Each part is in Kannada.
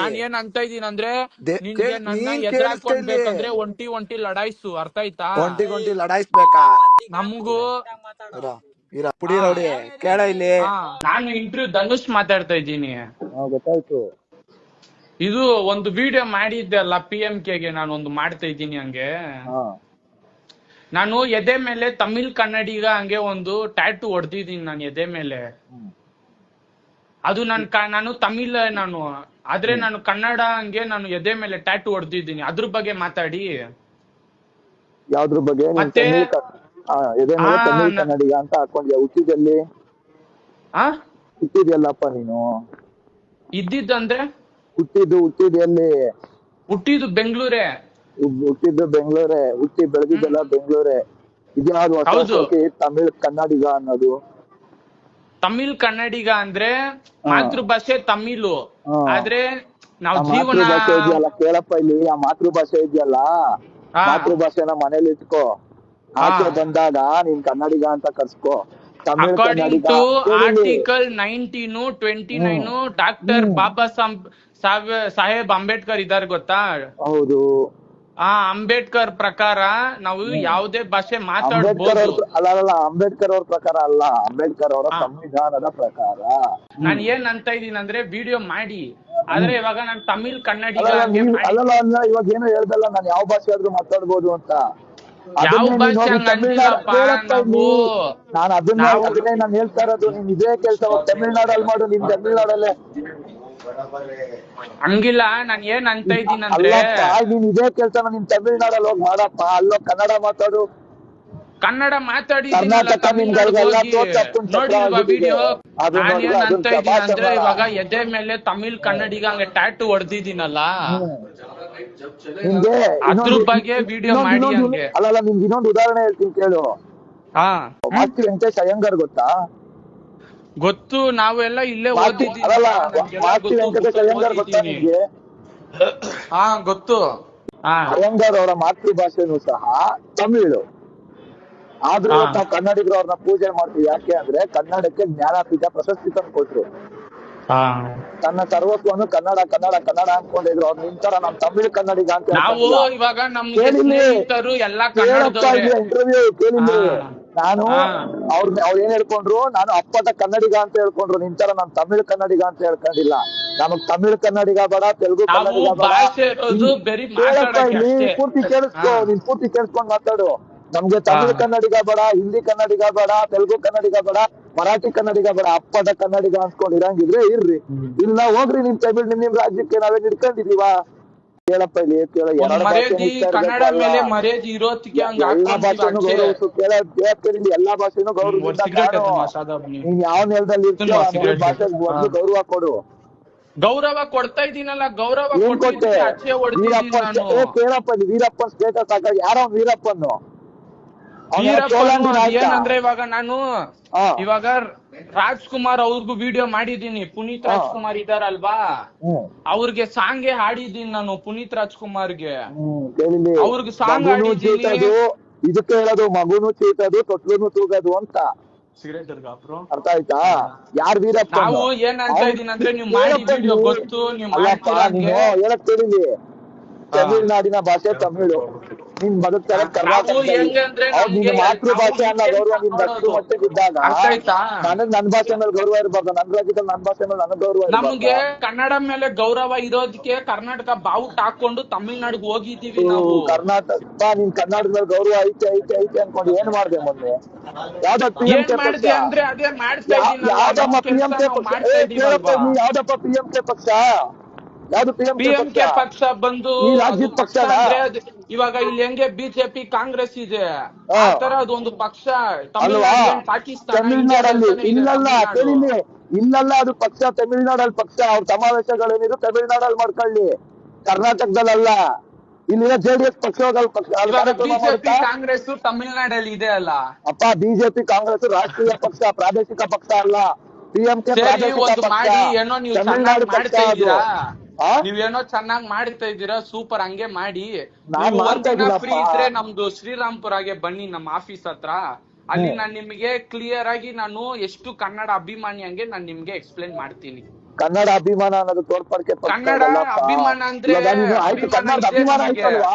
ನಾನ್ ಏನ್ ಅಂತ ಇದೀನಿ ಅಂದ್ರೆ ನಿನ್ಗೆ ನನ್ನ ನೀನ್ ಕೇಳಿಸ್ತಾ ಇಲ್ಲಿ ಎದುರಾಕೊಂಡ್ಬೇಕಂದ್ರೆ ಒಂಟಿ ಲಡಾಯಿಸು, ಅರ್ಥ ಆಯ್ತಾ? ಒಂಟಿ ಲಡಾಯಿಸ್ಬೇಕಾ? ನಮಗೂ ಪುಡಿ ರೌಡಿ ಕೇಳ ಇಲ್ಲಿ. ನಾನು ಇಂಟರ್ವ್ಯೂ ಧನುಷ್ ಮಾತಾಡ್ತಾ ಇದ್ದೀನಿ. ಗೊತ್ತಾಯ್ತು. ಇದು ಒಂದು ವಿಡಿಯೋ ಮಾಡಿದ್ದೆ ಅಲ್ಲ PMKಗೆ, ನಾನು ಒಂದು ಮಾಡ್ತಾ ಇದ್ದೀನಿ ಹಂಗೆ. ನಾನು ಎದೆ ಮೇಲೆ ತಮಿಳ್ ಕನ್ನಡಿಗ ಹಂಗೆ ಒಂದು ಟ್ಯಾಟೂ ಹೊಡೆದಿದ್ದೀನಿ ನಾನು ಎದೆ ಮೇಲೆ. ಅದು ನಾನು ತಮಿಳ್ ಆದ್ರೆ ನಾನು ಕನ್ನಡ ಹಂಗೆ ನಾನು ಎದೆ ಮೇಲೆ ಟ್ಯಾಟೂ ಹೊಡೆದಿದ್ದೀನಿ. ಅದ್ರ ಬಗ್ಗೆ ಮಾತಾಡಿ. ಯಾವ್ದ್ರ ಬಗ್ಗೆ? ಮತ್ತೆ ಎದೆ ಮೇಲೆ ತಮಿಳ್ ಕನ್ನಡಿಗ ಅಂತ ಹಾಕೊಂಡ್ಯಾ? ಹುಟ್ಟಿದಲ್ಲಿ ಹುಟ್ಟಿದ್ಯಲ್ಲಪ್ಪ ನೀನು. ಇದ್ದಿದ್ದಂದ್ರೆ ಹುಟ್ಟಿದ್ದು ಎಲ್ಲಿ? ಹುಟ್ಟಿದ್ದು ಬೆಂಗಳೂರೇ. ಹುಟ್ಟಿದ್ದು ಬೆಂಗಳೂರೇ, ಹುಟ್ಟಿ ಬೆಳೆದಿದ್ದೆಲ್ಲ ಬೆಂಗಳೂರೇ. ಇದ್ಯಾವ್ದು ತಮಿಳ್ ಕನ್ನಡಿಗ ಅನ್ನೋದು? ತಮಿಳ್ ಕನ್ನಡಿಗ ಅಂದ್ರೆ ಮಾತೃಭಾಷೆ ತಮಿಳು, ಆದ್ರೆ ನಾವು ಜೀವನ ಭಾಷೆ ಇದೆಯಲ್ಲ, ಕೇಳಪ್ಪ ಇಲ್ಲಿ. ಆ ಮಾತೃಭಾಷೆ ಇದೆಯಲ್ಲ, ಮಾತೃಭಾಷೆನ ಮನೇಲಿ ಇಟ್ಕೋ. ಆಚೆ ಬಂದಾಗ ನೀನ್ ಕನ್ನಡಿಗ ಅಂತ ಕರ್ಸ್ಕೋ. According to article 1929 doctor Baba Saheb Ambedkar ಇದಾರೆ ಗೊತ್ತಾ? ಹೌದು. ಅಂಬೇಡ್ಕರ್ ಪ್ರಕಾರ ನಾವು ಯಾವುದೇ ಭಾಷೆ ಮಾತಾಡಬಹುದು. ಅಲ್ಲ, ಅಂಬೇಡ್ಕರ್ ಅವ್ರ ಪ್ರಕಾರ ಅಲ್ಲ, ಅಂಬೇಡ್ಕರ್ ಅವರ ಸಂವಿಧಾನದ ಪ್ರಕಾರ. ನಾನು ಏನ್ ಅಂತ ಇದೀನಿ ಅಂದ್ರೆ ವಿಡಿಯೋ ಮಾಡಿ, ಆದ್ರೆ ಇವಾಗ ನಾನು ತಮಿಳ್ ಕನ್ನಡಿಗ ಅಲ್ಲ ಇವಾಗ ಏನೋ ಹೇಳ್ದಲ್ಲ, ನಾನು ಯಾವ ಭಾಷೆ ಆದ್ರೂ ಮಾತಾಡ್ಬೋದು ಅಂತ. ಯಾವ ಭಾಷೆ ನಾನು ಅದನ್ನೇ ನಾನು ಹೇಳ್ತಾ ಇರೋದು. ನೀನ್ ಇದೇ ಕೆಲ್ಸ ತಮಿಳ್ನಾಡಲ್ಲಿ ಮಾಡು, ನೀನ್ ತಮಿಳ್ನಾಡಲ್ಲೇ. ಹಂಗಿಲ್ಲ, ನಾನ್ ಏನ್ ಅಂತ ಇದ್ದೀನಿ ಅಂದ್ರೆ, ನೀನ್ ಇದೇ ಕೆಲ್ಸನ ನೀನ್ ತಮಿಳ್ನಾಡಲ್ಲಿ ಹೋಗಿ ಮಾಡಪ್ಪ. ಅಲ್ಲೋ ಕನ್ನಡ ಮಾತಾಡು. ಕನ್ನಡ ಮಾತಾಡಿ ವಿಡಿಯೋ. ಅಂದ್ರೆ ಇವಾಗ ಎದೆ ಮೇಲೆ ತಮಿಳ್ ಕನ್ನಡಿಗ ಹಂಗೆ ಟ್ಯಾಟೂ ಹೊಡೆದಿದ್ದೀನಲ್ಲ, ಅದ್ರ ಬಗ್ಗೆ ವಿಡಿಯೋ ಮಾಡಿ ಹಂಗೆ. ಅಲ್ಲ, ನಿಮ್ಗೆ ಇನ್ನೊಂದು ಉದಾಹರಣೆ ಹೇಳ್ತೀನಿ ಕೇಳು. ಮಾಸ್ತಿ ವೆಂಕಟೇಶ್ ಅಯ್ಯಂಗಾರ್ ಗೊತ್ತಾ? ಗೊತ್ತು, ನಾವೆಲ್ಲ ಇಲ್ಲೇ ಓದಿದ್ದೀವಿ. ಮಾಸ್ತಿ ವೆಂಕಟೇಶ್ ಅಯ್ಯಂಗಾರ್ ಗೊತ್ತಾ ನಿಮ್ಗೆ? ಗೊತ್ತು. ಅಯ್ಯಂಗಾರ್ ಅವರ ಮಾತೃಭಾಷೆನೂ ಸಹ ತಮಿಳು. ಆದ್ರೂ ನಾವು ಕನ್ನಡಿಗರು ಅವ್ರನ್ನ ಪೂಜೆ ಮಾಡ್ತೀವಿ. ಯಾಕೆ ಅಂದ್ರೆ ಕನ್ನಡಕ್ಕೆ ಜ್ಞಾನಪೀಠ ಪ್ರಶಸ್ತಿ ತಂದು ಕೊಟ್ರು. ತನ್ನ ಸರ್ವಸ್ವನು ಕನ್ನಡ ಕನ್ನಡ ಕನ್ನಡ ಅನ್ಕೊಂಡಿದ್ರು. ಅವ್ರು ನಿಂತರ ನಮ್ ತಮಿಳ್ ಕನ್ನಡಿಗ ಅಂತ ಇಂಟರ್ವ್ಯೂ ಕೇಳಿದ್ರಿ. ನಾನು ಅವ್ರು ಏನ್ ಹೇಳ್ಕೊಂಡ್ರು, ನಾನು ಅಪ್ಪಟ ಕನ್ನಡಿಗ ಅಂತ ಹೇಳ್ಕೊಂಡ್ರು. ನಿಂತರ ನಾನ್ ತಮಿಳ್ ಕನ್ನಡಿಗ ಅಂತ ಹೇಳ್ಕೊಂಡಿಲ್ಲ. ನಮಗ್ ತಮಿಳ್ ಕನ್ನಡಿಗ ಬೇಡ, ತೆಲುಗು ಕನ್ನಡಿಗ ಬೇಡ. ಪೂರ್ತಿ ಕೇಳಿಸ್ಕೊ, ನೀನ್ ಪೂರ್ತಿ ಕೇಳಿಸ್ಕೊಂಡ್ ಮಾತಾಡು. ನಮ್ಗೆ ತಮಿಳ್ ಕನ್ನಡಿಗ ಬೇಡ, ಹಿಂದಿ ಕನ್ನಡಿಗ ಬೇಡ, ತೆಲುಗು ಕನ್ನಡಿಗ ಬೇಡ, ಮರಾಠಿ ಕನ್ನಡಿಗ ಬೇಡ. ಅಪ್ಪಟ ಕನ್ನಡಿಗ ಅನ್ಸ್ಕೊಂಡ್ ಇರಂಗಿದ್ರೆ ಇರ್ರಿ, ಇಲ್ಲ ಹೋಗ್ರಿ ನಿಮ್ ತಮಿಳ್ ನಿಮ್ ರಾಜ್ಯಕ್ಕೆ. ನಾವೇನ್ ಇಟ್ಕೊಂಡಿದೀವ? ಕೇಳಪ್ಪ ಇಲ್ಲಿ, ಎಲ್ಲಾ ಭಾಷೆನೂ ಗೌರವ. ನೀನ್ ಯಾವ ನೆಲದಲ್ಲಿ ಇರ್ತೀಯೋ ಭಾಷೆಗೆ ಗೌರವ ಕೊಡು. ಗೌರವ ಕೊಡ್ತಾ ಇದೀನಲ್ಲ, ಗೌರವ ಕೊಟ್ಟೆ. ಕೇಳಪ್ಪ ಇಲ್ಲಿ, ವೀರಪ್ಪನ್ ಸ್ಟೇಟಸ್ ಹಾಕ. ಯಾರೋ ವೀರಪ್ಪನ್ನು ಏನಂದ್ರೆ ಇವಾಗ ರಾಜ್ಕುಮಾರ್ ಅವ್ರಿಗೂ ವಿಡಿಯೋ ಮಾಡಿದೀನಿ. ಪುನೀತ್ ರಾಜ್ಕುಮಾರ್ ಇದಾರಲ್ವಾ, ಅವ್ರಿಗೆ ಸಾಂಗ್ಗೆ ಹಾಡಿದೀನಿ ನಾನು. ಪುನೀತ್ ರಾಜ್ಕುಮಾರ್ಗೆ ಅವ್ರಿಗೆ ಸಾಂಗ್ ಹಾಡಿದೀನಿ. ಇದಕ್ಕೆ ಹೇಳೋದು ಮಗುನು ಚೀಟದು ತೊಟ್ಲುನು ತೂಗದು ಅಂತ. ಅರ್ಥ ಆಯ್ತಾ? ಯಾರ್ ವೀರಪ್ಪ? ನಾವು ಏನ್ ಅಂತ ಇದೀನಿ ಅಂದ್ರೆ, ನೀವು ಮಾಡಿ ವಿಡಿಯೋ ಗೊತ್ತು, ನೀವು ಹೇಳಕ್ ಕೇಳಿಲಿ. ತಮಿಳ್ನಾಡಿನ ಭಾಷೆ ತಮಿಳು, ನೀನ್ ಬದುಕ್ತಾರೆ ಕರ್ನಾಟಕ. ಮಾತೃಭಾಷೆ ಅನ್ನೋ ಗೌರವ ನಿನ್ ಅಷ್ಟು ಮಟ್ಟಿಗೆ ಇದ್ದಾಗ ನನಗ್ ನನ್ ಭಾಷೆ ಮೇಲೆ ಗೌರವ ಇರಬಾರ್ದು? ನನ್ ರಾಜ್ಯದಲ್ಲಿ ನನ್ ಭಾಷೆ ಮೇಲೆ ನನಗ್ ಗೌರವ. ನಮ್ಗೆ ಕನ್ನಡ ಮೇಲೆ ಗೌರವ ಇರೋದಕ್ಕೆ ಕರ್ನಾಟಕ ಬಾವುಟ ಹಾಕೊಂಡು ತಮಿಳ್ನಾಡಿಗೆ ಹೋಗಿದ್ದೀವಿ ನಾವು. ಕರ್ನಾಟಕ, ನೀನ್ ಕರ್ನಾಟಕ ಮೇಲೆ ಗೌರವ ಐತೆ ಐತೆ ಐತೆ ಅನ್ಕೊಂಡು ಏನ್ ಮಾಡ್ದೆ ಮೊನ್ನೆ? ಯಾವ್ದಪ್ಪ PMK ಪಕ್ಷ? ಯಾವ್ದು PMK ಪಕ್ಷ ಬಂದು ರಾಜ್ಯದ ಪಕ್ಷ? ಇವಾಗ ಇಲ್ಲಿ ಹೆಂಗೆ ಬಿಜೆಪಿ ಕಾಂಗ್ರೆಸ್ ಇದೆ, ಆ ತರ ಅದೊಂದು ಪಕ್ಷ ತಮಿಳ್ನಾಡಲ್ಲಿ ಇಲ್ಲಲ್ಲ. ಕೇಳಿಲಿ, ಇಲ್ಲಲ್ಲ, ಅದು ಪಕ್ಷ ತಮಿಳ್ನಾಡಲ್ಲಿ ಪಕ್ಷ. ಅವ್ರ ಸಮಾವೇಶಗಳೇನಿದ್ರು ತಮಿಳ್ನಾಡಲ್ಲಿ ಮಾಡ್ಕೊಳ್ಳಿ, ಕರ್ನಾಟಕದಲ್ಲ. ಇಲ್ಲಿನ JDS ಪಕ್ಷ ಬಿಜೆಪಿ ಕಾಂಗ್ರೆಸ್ ತಮಿಳ್ನಾಡಲ್ಲಿ ಇದೆ ಅಲ್ಲ. ಅಪ್ಪ, ಬಿಜೆಪಿ ಕಾಂಗ್ರೆಸ್ ರಾಷ್ಟ್ರೀಯ ಪಕ್ಷ, ಪ್ರಾದೇಶಿಕ ಪಕ್ಷ ಅಲ್ಲ. PMK ತಮಿಳ್ನಾಡು ಪಕ್ಷ. ನೀವೇನೋ ಚೆನ್ನಾಗ್ ಮಾಡ್ತಾ ಇದ್ದೀರಾ, ಸೂಪರ್, ಹಂಗೆ ಮಾಡಿ. ಫ್ರೀ ಇದ್ರೆ ನಮ್ದು ಶ್ರೀರಾಮ್ಪುರಾಗೆ ಬನ್ನಿ, ನಮ್ಮ ಆಫೀಸ್ ಹತ್ರ. ಅಲ್ಲಿ ನಾನ್ ನಿಮ್ಗೆ ಕ್ಲಿಯರ್ ಆಗಿ ನಾನು ಎಷ್ಟು ಕನ್ನಡ ಅಭಿಮಾನಿ ಹಂಗೆ ನಾನ್ ನಿಮ್ಗೆ ಎಕ್ಸ್ಪ್ಲೇನ್ ಮಾಡ್ತೀನಿ. ಕನ್ನಡ ಅಭಿಮಾನ ಅನ್ನೋದು ತೋರ್ಪಡಿಕೆ ಕನ್ನಡ ಅಭಿಮಾನ ಅಂದ್ರೆ ಆಯ್ತು, ಕನ್ನಡದ ಅಭಿಮಾನ ಆಯ್ತಲ್ವಾ?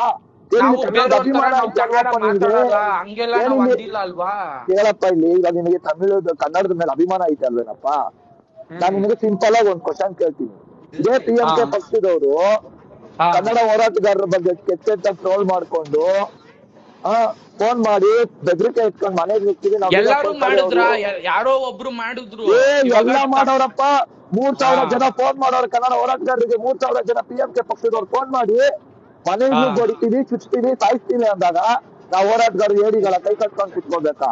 ನಾವು ಕನ್ನಡದ ಅಭಿಮಾನ ಆಯ್ತಲ್ವಪ್ಪ ನಿಮ್ಗೆ? ಹಂಗೆಲ್ಲ ನಾವು ಅಂದಿಲ್ಲ ಅಲ್ವಾ? ಕೇಳಪ್ಪ ಇಲ್ಲಿ, ಈಗ ನಿನಗೆ ಕನ್ನಡದ ಮೇಲೆ ಅಭಿಮಾನ ಐತೆ ಅಲ್ವೇನಪ್ಪ? ನಾನ್ ನಿನಗೆ ಸಿಂಪಲ್ ಆಗಿ ಒಂದ್ ಕ್ವಶನ್ ಕೇಳ್ತೀನಿ. ಇದೇ PMK ಪಕ್ಷದವರು ಕನ್ನಡ ಹೋರಾಟಗಾರರ ಬಗ್ಗೆ ಕೆಚ್ಚೆತ್ತ ಟ್ರೋಲ್ ಮಾಡ್ಕೊಂಡು ಫೋನ್ ಮಾಡಿ ಬೆದರಿಕೆ ಇಟ್ಕೊಂಡು ಮನೆಗೆ ಹೋಗ್ತೀವಿ ಎಲ್ಲಾರು ಮಾಡಿದ್ರ, ಯಾರೋ ಒಬ್ರು ಮಾಡಿದ್ರು. ಎಲ್ಲ ಮಾಡೋರಪ್ಪ. 3000 ಜನ ಫೋನ್ ಮಾಡೋರು ಕನ್ನಡ ಹೋರಾಟಗಾರರಿಗೆ. 3000 ಜನ PMK ಪಕ್ಷದವ್ರು ಫೋನ್ ಮಾಡಿ ಮನೆಗೆ ಹೊಡಿತೀವಿ, ಚುಚ್ತೀವಿ, ಸಾಯಿಸ್ತೀವಿ ಅಂದಾಗ ನಾವು ಹೋರಾಟಗಾರರು ಏಡಿಗಳ ಕೈ ಕಟ್ಕೊಂಡು ಕುತ್ಕೋಬೇಕಾ?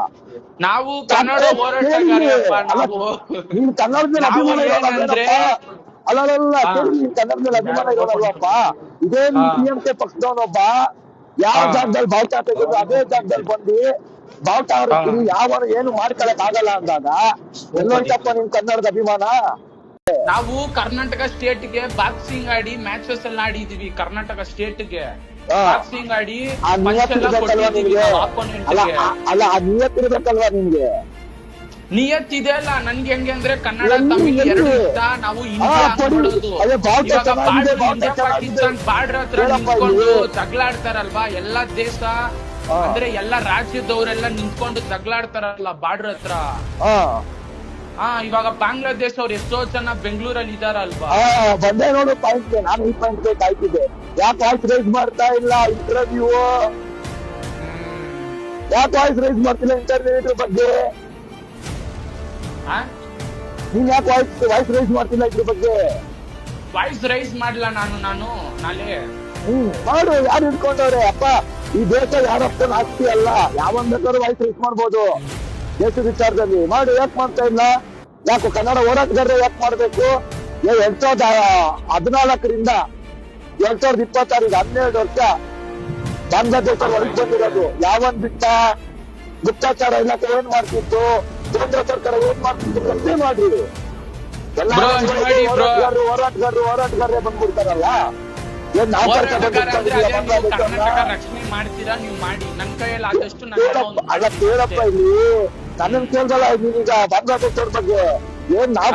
ನಾವು ಕನ್ನಡ ಹೋರಾಟಗಾರರಪ್ಪ. ನೀನ್ ಕನ್ನಡದ ಮೇಲೆ ಅಭಿಮಾನ ಇರೋದಪ್ಪ. ಅಲ್ಲಲ್ಲ, ನೀನ್ ಕನ್ನಡದ ಮೇಲೆ ಅಭಿಮಾನ ಇರೋದಲ್ವಪ್ಪ? ಇದೇ ನಿಮ್ PMK ಪಕ್ಷದವನೊಬ್ಬ ಯಾವ ಜಾಗದಲ್ಲಿ ಬಾವುಟ ತೆಗೆದು ಅದೇ ಜಾಗದಲ್ಲಿ ಬಂದು ಬಾವುಟ ಹಾರಿಸ್ತೀವಿ, ಯಾವನು ಏನು ಮಾಡ್ಕೊಳಕ್ ಆಗಲ್ಲ ಅಂದಾಗ ಎಲ್ಲೋಯ್ತಪ್ಪ ನಿಮ್ ಕನ್ನಡದ ಅಭಿಮಾನ? ನಾವು ಕರ್ನಾಟಕ ಸ್ಟೇಟ್ ಗೆ ಬಾಕ್ಸಿಂಗ್ ಆಡಿ ಮ್ಯಾಚಸ್ ಎಲ್ಲ ಆಡಿದೀವಿ. ಕರ್ನಾಟಕ ಸ್ಟೇಟ್ ಗೆ ಬಾಕ್ಸಿಂಗ್ ಆಡಿ ಅಲ್ಲ, ಆ ನಿಯತ್ತಿರ್ಬೇಕಲ್ವಾ ನಿಮ್ಗೆ? ನಿಯತ್ತಿದೆ ಅಲ್ಲ. ನನ್ಗೆ ಹೆಂಗೆ ಅಂದ್ರೆ ಕನ್ನಡ ತಮಿಳ್ ಎರಡು ಇಷ್ಟ. ನಾವು ಇಂಡಿಯಾ ಪಾಕಿಸ್ತಾನ್ ಬಾರ್ಡರ್ ಹತ್ರ ನಿಂತ್ಕೊಂಡು ಜಗಳಾಡ್ತಾರಲ್ವಾ ಎಲ್ಲಾ ದೇಶ, ಅಂದ್ರೆ ಎಲ್ಲಾ ರಾಜ್ಯದವರೆಲ್ಲ ನಿಂತ್ಕೊಂಡು ಜಗಳಾಡ್ತಾರಲ್ಲ ಬಾರ್ಡರ್ ಹತ್ರ. ಇವಾಗ ಬಾಂಗ್ಲಾದೇಶ ಅವ್ರು ಎಷ್ಟೋ ಜನ ಬೆಂಗಳೂರಲ್ಲಿ ಇದಾರಲ್ವಾ? ಬಂದೆ ನೋಡು ಪಾಯಿಂಟ್. ನಾನು ಈ ಪಾಯಿಂಟ್ ಕಾಯ್ತಿದ್ದೆ. ಯಾಕೆ ವಾಯ್ಸ್ ರೈಸ್ ಮಾಡ್ತಾ ಇಲ್ಲ ಇಂಟರ್ವ್ಯೂ? ಯಾಕೆ ವಾಯ್ಸ್ ರೈಸ್ ಮಾಡ್ತಿಲ್ಲ ಇಂಟರ್ವ್ಯೂ ಬಗ್ಗೆ? ನೀನ್ ಯಾಕೆ ವಾಯ್ಸ್ ರೈಸ್ ಮಾಡ್ತಿಲ್ಲ ಇದ್ರ ಬಗ್ಗೆ? ವಾಯ್ಸ್ ರೈಸ್ ಮಾಡ್ಲಾ ನಾನು ನಾಳೆ ಮಾಡು. ಯಾರು ಇಟ್ಕೊಂಡವ್ರೆ ಅಪ್ಪ? ಈ ದೇಶ ಯಾರಪ್ಪ ಆಸ್ತಿ ಅಲ್ಲ. ಯಾವಂದ್ ಬೇಕಾದ್ರೂ ವಾಯ್ಸ್ ರೈಸ್ ಮಾಡ್ಬೋದು ದೇಶದ ವಿಚಾರದಲ್ಲಿ. ಮಾಡು. ಯಾಕೆ ಮಾಡ್ತಾ ಇಲ್ಲ? ಯಾಕೆ ಕನ್ನಡ ಹೋರಾಟಗಾರರು ಯಾಕೆ ಮಾಡ್ಬೇಕು? 2014ರಿಂದ 2026 12 ವರ್ಷ ಬಾಂಗ್ಲಾದೇಶ ಹೊರಗೆ ಬಂದಿರೋದು. ಯಾವನ್ ಬಿಟ್ಟ? ಗುಪ್ತಚಾರ ಇಲಾಖೆ ಏನ್ ಮಾಡ್ತಿತ್ತು? ಕೇಂದ್ರ ಸರ್ಕಾರ ಏನ್ ಮಾಡ್ತಿತ್ತು? ಪ್ರಶ್ನೆ ಮಾಡ್ರಿ. ಎಲ್ಲ ಹೋರಾಟಗಾರರೇ ಬಂದ್ಬಿಡ್ತಾರಲ್ಲ. ರಕ್ಷಣೆ ಮಾಡ್ತೀರಾ ನೀವು? ಮಾಡಿ. ನನ್ ಕೈಯಲ್ಲಿ ಆದಷ್ಟು ಅಲ್ಲ ಕೇಳಪ್ಪ, ಇಲ್ಲಿ ನನ್ನನ್ ಕೇಳ್ದಲ್ಲ ನೀನೀಗ ಬಾಂಗ್ಲಾದೇಶವ್ರ ಬಗ್ಗೆ ಏನ್ ನಾವು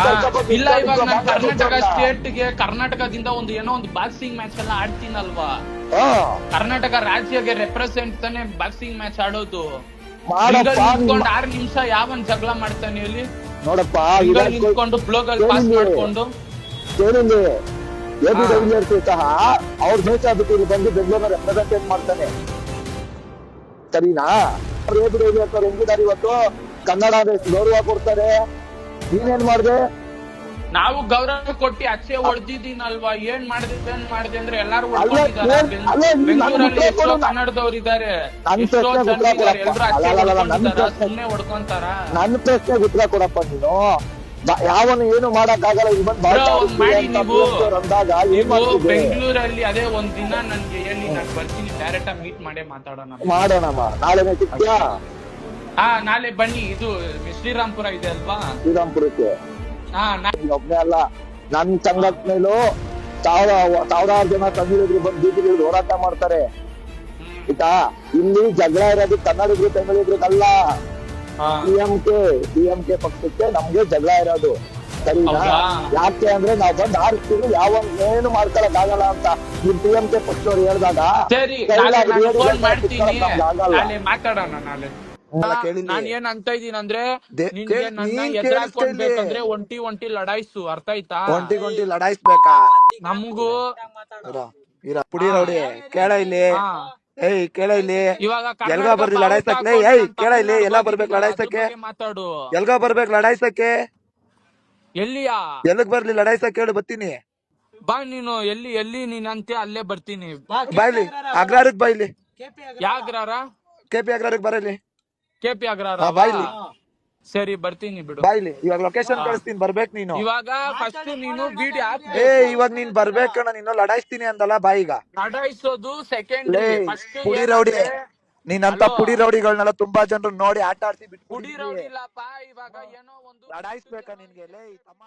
ಇಲ್ಲ. ಇವಾಗ ನಾನು ಕರ್ನಾಟಕ ಸ್ಟೇಟ್ ಗೆ ಕರ್ನಾಟಕದಿಂದ ಏನೋ ಒಂದು ಬಾಕ್ಸಿಂಗ್ ಮ್ಯಾಚ್ ಎಲ್ಲ ಆಡ್ತೀನಲ್ವಾ? ಕರ್ನಾಟಕ ರಾಜ್ಯಗೆ ರೆಪ್ರೆಸೆಂಟ್ ತಾನೆ ಬಾಕ್ಸಿಂಗ್ ಮ್ಯಾಚ್ ಆಡೋದು. 6 ನಿಮಿಷ ಯಾವನ್ ಜಗಳ ಮಾಡ್ತಾನೆ ಇಲ್ಲಿ? ನೋಡಪ್ಪ, ನಿಂತ್ಕೊಂಡು ಬ್ಲೋಗಲ್ ಪಾಸ್ ಮಾಡ್ಕೊಂಡು ಸಹ ಅವ್ರ ದೇಶ ಬಿಟ್ಟು ಇಲ್ಲಿ ಬಂದು ಬೆಂಗಳೂರಿನ ರೆಪ್ರೆಸೆಂಟೇಟ್ ಮಾಡ್ತಾನೆ. ಸರಿನಾ? ಹೆಂಗಿದಾರೆ ಇವತ್ತು? ಕನ್ನಡ ಗೌರವ ಕೊಡ್ತಾರೆ. ನೀನೇನ್ ಮಾಡ್ದೆ? ನಾವು ಗೌರವ ಕೊಟ್ಟಿ ಅಚ್ಚೆ ಹೊಡೆದಿದ್ದೀನಲ್ವಾ? ಏನ್ ಮಾಡಿದೆ ಅಂದ್ರೆ ಎಲ್ಲಾರು ಬೆಂಗಳೂರಲ್ಲಿ ಎಷ್ಟೋ ಕನ್ನಡದವ್ರು ಇದಾರೆ, ಎಷ್ಟೋ ಜನ ಇದಾರೆ, ಎಲ್ರು ಸುಮ್ನೆ ಹೊಡ್ಕೊಂತಾರ. ನನ್ನ ಪ್ರಶ್ನೆಗೆ ಉತ್ತರ ಕೊಡಪ್ಪ ನೀನು. ಯಾವನು ಏನು ಮಾಡಕ್ ಆಗಲ್ಲ. ಮಾಡಿ ನೀವು ಬೆಂಗಳೂರಲ್ಲಿ ಅದೇ ಒಂದ್ ದಿನ ನನ್ಗೆ ಹೇಳಿ, ನಾನು ಬರ್ತೀನಿ. ಡೈರೆಕ್ಟ್ ಆಗಿ ಮೀಟ್ ಮಾಡೇ ಮಾಡೋಣಮ್ಮ. ನಾಳೆನೇ ಸಿಗ್ತೀಯಾ? ನಾಳೆ ಬನ್ನಿ. ಇದು ಶ್ರೀರಾಮ್ಪುರ ಇದೆ ಅಲ್ವಾ? ಶ್ರೀರಾಮ್ಪುರಕ್ಕೆ ಒಬ್ನೇ ಅಲ್ಲ, ನನ್ ಸಂಘಟನೆಲು ಸಾವಿರಾರು ಜನ ತಮಿಳಿದ್ರು ಬಂದು ಬೀದಿಗಳು ಹೋರಾಟ ಮಾಡ್ತಾರೆ. ಆಯ್ತಾ? ಇಲ್ಲಿ ಜಗಳ ಇರೋದು ಕನ್ನಡಿಗರು ತಮಿಳಿದ್ರಲ್ಲ. PMK ಪಕ್ಷಕ್ಕೆ ನಮ್ಗೆ ಜಗಳ ಇರೋದು. ಸರಿನಾ? ಯಾಕೆ ಅಂದ್ರೆ ನಾವ್ ಬಂದ್ ಆರಿಸ್ತೀವಿ, ಏನು ಮಾಡ್ಕೊಳಕ್ ಆಗಲ್ಲ ಅಂತ ನಿಮ್ PMK ಪಕ್ಷದವ್ರು ಹೇಳ್ದಾಗ ಮಾತಾಡೋಣ. ನಾಳೆ ನಾನ್ ಏನ್ ಅಂತ ಇದೀನಿ ಅಂದ್ರೆ, ನಿನ್ಗೆ ನನ್ನ ಎದುರಾಕೊಂಡ್ಬೇಕಂದ್ರೆ ಒಂಟಿ ಲಡಾಯಿಸು. ಅರ್ಥ ಆಯ್ತಾ? ಒಂಟಿ ಲಡಾಯಿಸ್ಬೇಕಾ? ನಮಗೂ ಪುಡಿ ರೌಡಿ ಕೇಳ ಇಲ್ಲಿ. ಏಯ್ ಕೇಳ ಇಲ್ಲಿ. ಇವಾಗ ಎಲ್ಗ ಬರ್ದಿ ಲಡಾಯಿಸಕ್ಕೆ? ಏಯ್ ಕೇಳ ಇಲ್ಲಿ. ಎಲ್ಲ ಬರ್ಬೇಕು ಲಡಾಯಿಸಕ್ಕೆ? ಮಾತಾಡು. ಎಲ್ಗ ಬರ್ಬೇಕು ಲಡಾಯಿಸಕ್ಕೆ? ಎಲ್ಲಿಯಾ? ಎಲ್ಗ್ ಬರ್ಲಿ ಲಡಾಯಿಸಕ್ಕೆ ಹೇಳು, ಬರ್ತೀನಿ. ಬಾ ನೀನು. ಎಲ್ಲಿ ನೀನ್ ಅಂತೆ ಅಲ್ಲೇ ಬರ್ತೀನಿ. ಬಾಯ್ಲಿ ಅಗ್ರಾರಕ್ ಬಾಯ್ಲಿ. ಯಾಗ್ರಾರ? KP ಅಗ್ರಾರಕ್ ಬರಲಿ. KP ಅಗ್ರಾರ ಬಾಯ್ಲಿ. ಸರಿ ಬರ್ತೀನಿ ಬಿಡು. ಬಾಯ್ಲಿ. ಇವಾಗ ಲೊಕೇಶನ್ ಕಳಿಸ್ತೀನಿ, ಬರ್ಬೇಕು ನೀನು. ಇವಾಗ ಫಸ್ಟ್ ನೀನು ವಿಡಿಯೋ ಇವಾಗ ನೀನ್ ಬರ್ಬೇಕಣ್ಣ. ನೀನು ಲಡಾಯಿಸ್ತೀನಿ ಅಂದಲ್ಲ, ಬಾಯಿಗ ಲಡಾಯಿಸೋದು ಸೆಕೆಂಡ್. ಪುಡಿ ರೌಡಿ ನೀನಂತ ಪುಡಿ ರೌಡಿಗಳನ್ನೆಲ್ಲ ತುಂಬಾ ಜನರು ನೋಡಿ ಆಟ ಆಡ್ತಿ ಬಿಟ್ಟು ಪುಡಿ ರೌಡಿ ಇಲ್ಲಪ್ಪ. ಇವಾಗ ಏನೋ ಒಂದು ಲಡಾಯಿಸ್ಬೇಕಾ ನಿನ್ಗೆ? ಲೇ ತಮ್ಮ.